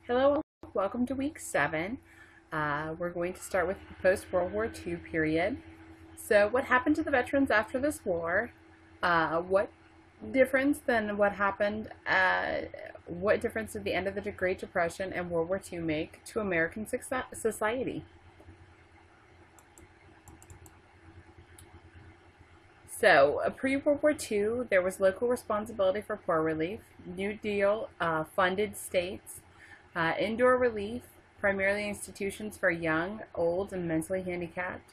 Hello, welcome to week 7. We're going to start with the post-World War II period. So what happened to the veterans after this war? What difference than what happened, what difference did the end of the Great Depression and World War II make to American society? So, pre-World War II, there was local responsibility for poor relief, New Deal funded states, indoor relief, primarily institutions for young, old, and mentally handicapped.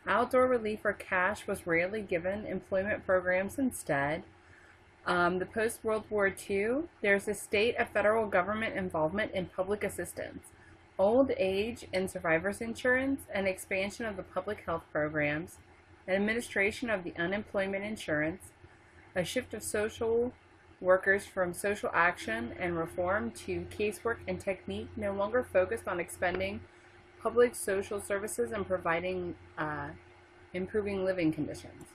Outdoor relief or cash was rarely given, employment programs instead. The post-World War II, there's a state of federal government involvement in public assistance, old age and survivors insurance, and expansion of the public health programs, an administration of the unemployment insurance, a shift of social workers from social action and reform to casework and technique, no longer focused on expending public social services and providing improving living conditions.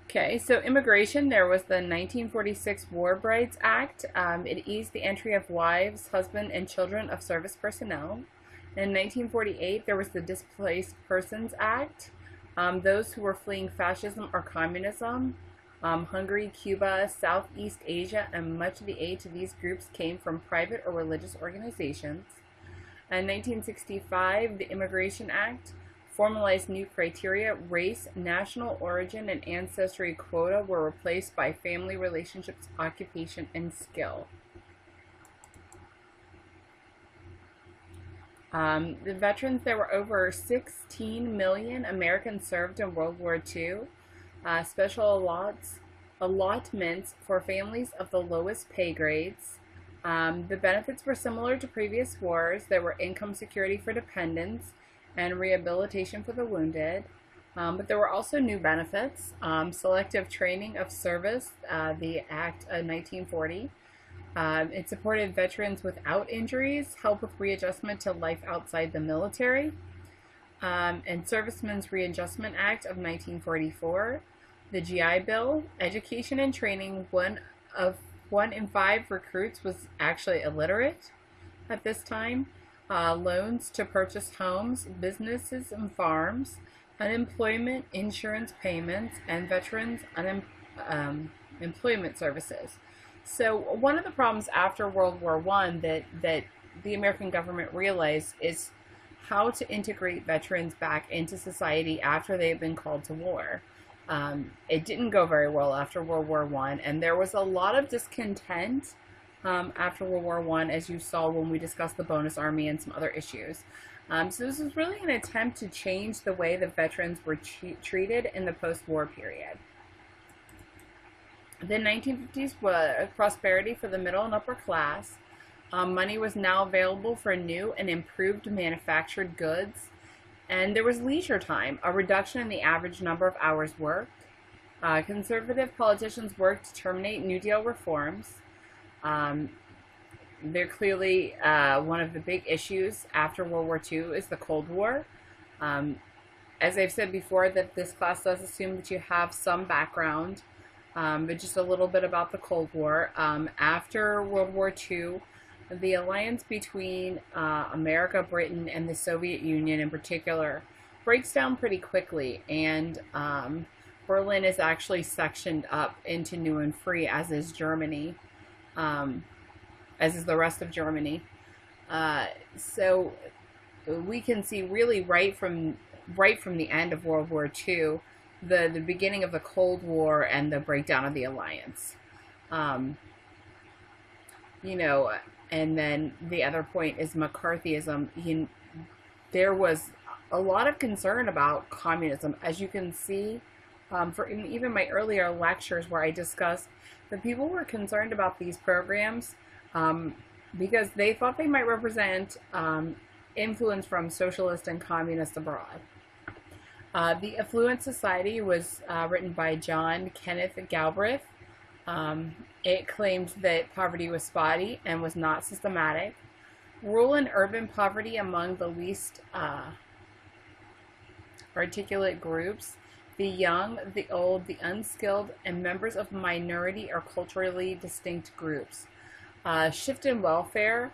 Okay, so immigration, there was the 1946 War Brides Act. It eased the entry of wives, husbands, and children of service personnel. In 1948, there was the Displaced Persons Act. Those who were fleeing fascism or communism, Hungary, Cuba, Southeast Asia, and much of the aid to these groups came from private or religious organizations. In 1965, the Immigration Act formalized new criteria. Race, national origin, and ancestry quota were replaced by family relationships, occupation, and skill. The veterans, there were over 16 million Americans served in World War II. Special allotments for families of the lowest pay grades. The benefits were similar to previous wars. There were income security for dependents and rehabilitation for the wounded. But there were also new benefits. Selective training of service, the Act of 1940. It supported veterans without injuries, help with readjustment to life outside the military, and Servicemen's Readjustment Act of 1944. The GI Bill, education and training. One in 5 recruits was actually illiterate at this time. Loans to purchase homes, businesses, and farms. Unemployment insurance payments, and veterans employment services. So one of the problems after World War I that the American government realized is how to integrate veterans back into society after they had been called to war. It didn't go very well after World War I, and there was a lot of discontent after World War I, as you saw when we discussed the bonus army and some other issues. So this was really an attempt to change the way the veterans were treated in the post-war period. The 1950s was prosperity for the middle and upper class. Money was now available for new and improved manufactured goods. And there was leisure time, a reduction in the average number of hours worked. Conservative politicians worked to terminate New Deal reforms. They're clearly one of the big issues after World War II is the Cold War. As I've said before, that this class does assume that you have some background, but just a little bit about the Cold War. After World War II, the alliance between America, Britain, and the Soviet Union in particular breaks down pretty quickly, and Berlin is actually sectioned up into new and free, as is Germany, as is the rest of Germany. So we can see really right from the end of World War II, the beginning of the Cold War and the breakdown of the alliance. And then the other point is McCarthyism. There was a lot of concern about communism, as you can see for even my earlier lectures where I discussed that people were concerned about these programs because they thought they might represent influence from socialist and communist abroad. The Affluent Society was written by John Kenneth Galbraith. It claimed that poverty was spotty and was not systematic. Rural and urban poverty among the least articulate groups. the young, the old, the unskilled, and members of minority or culturally distinct groups. Shift in welfare,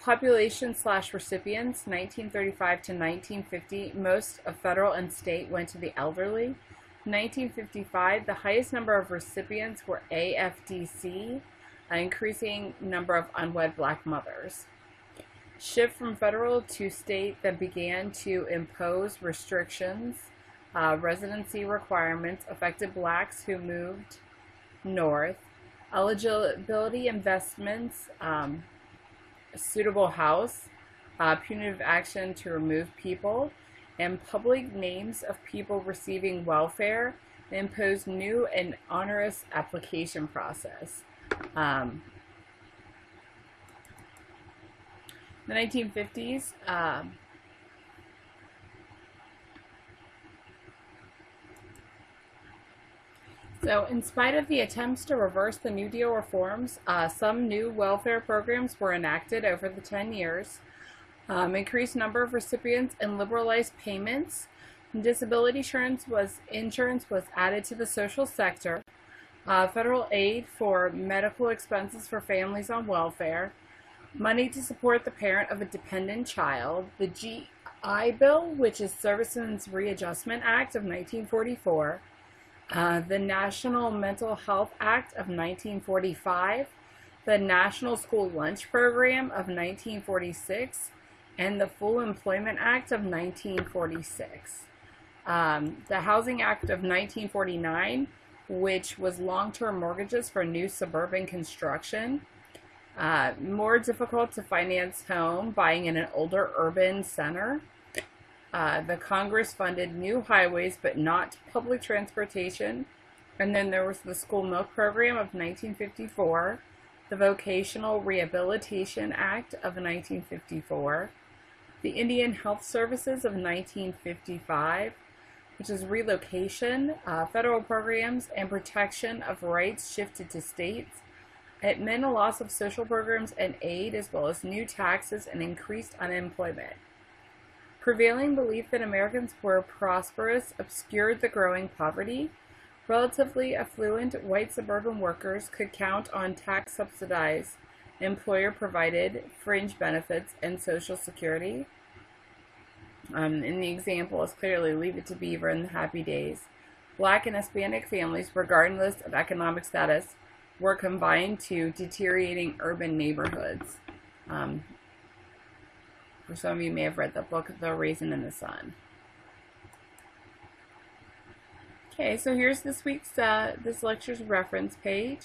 population/recipients, 1935 to 1950, most of federal and state went to the elderly. 1955, the highest number of recipients were AFDC, an increasing number of unwed black mothers. Shift from federal to state that began to impose restrictions, residency requirements affected blacks who moved north, eligibility investments, suitable house, punitive action to remove people, and public names of people receiving welfare, imposed new and onerous application process. The 1950s, so in spite of the attempts to reverse the New Deal reforms, some new welfare programs were enacted over the 10 years, increased number of recipients and liberalized payments. Disability insurance was added to the social sector. Federal aid for medical expenses for families on welfare. Money to support the parent of a dependent child. The GI Bill, which is Services Readjustment Act of 1944. The National Mental Health Act of 1945. The National School Lunch Program of 1946. And the Full Employment Act of 1946. The Housing Act of 1949, which was long-term mortgages for new suburban construction. More difficult to finance home buying in an older urban center. The Congress funded new highways but not public transportation. And then there was the School Milk Program of 1954, the Vocational Rehabilitation Act of 1954, the Indian Health Services of 1955, which is relocation, federal programs, and protection of rights shifted to states. It meant a loss of social programs and aid, as well as new taxes and increased unemployment. Prevailing belief that Americans were prosperous obscured the growing poverty. Relatively affluent white suburban workers could count on tax-subsidized, employer-provided fringe benefits and Social Security. And the example is clearly Leave It to Beaver and the Happy Days. Black and Hispanic families, regardless of economic status, were confined to deteriorating urban neighborhoods. For some of you may have read the book, The Raisin in the Sun. Okay, so here's this lecture's reference page.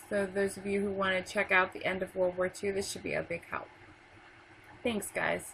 So those of you who want to check out the end of World War II, this should be a big help. Thanks, guys.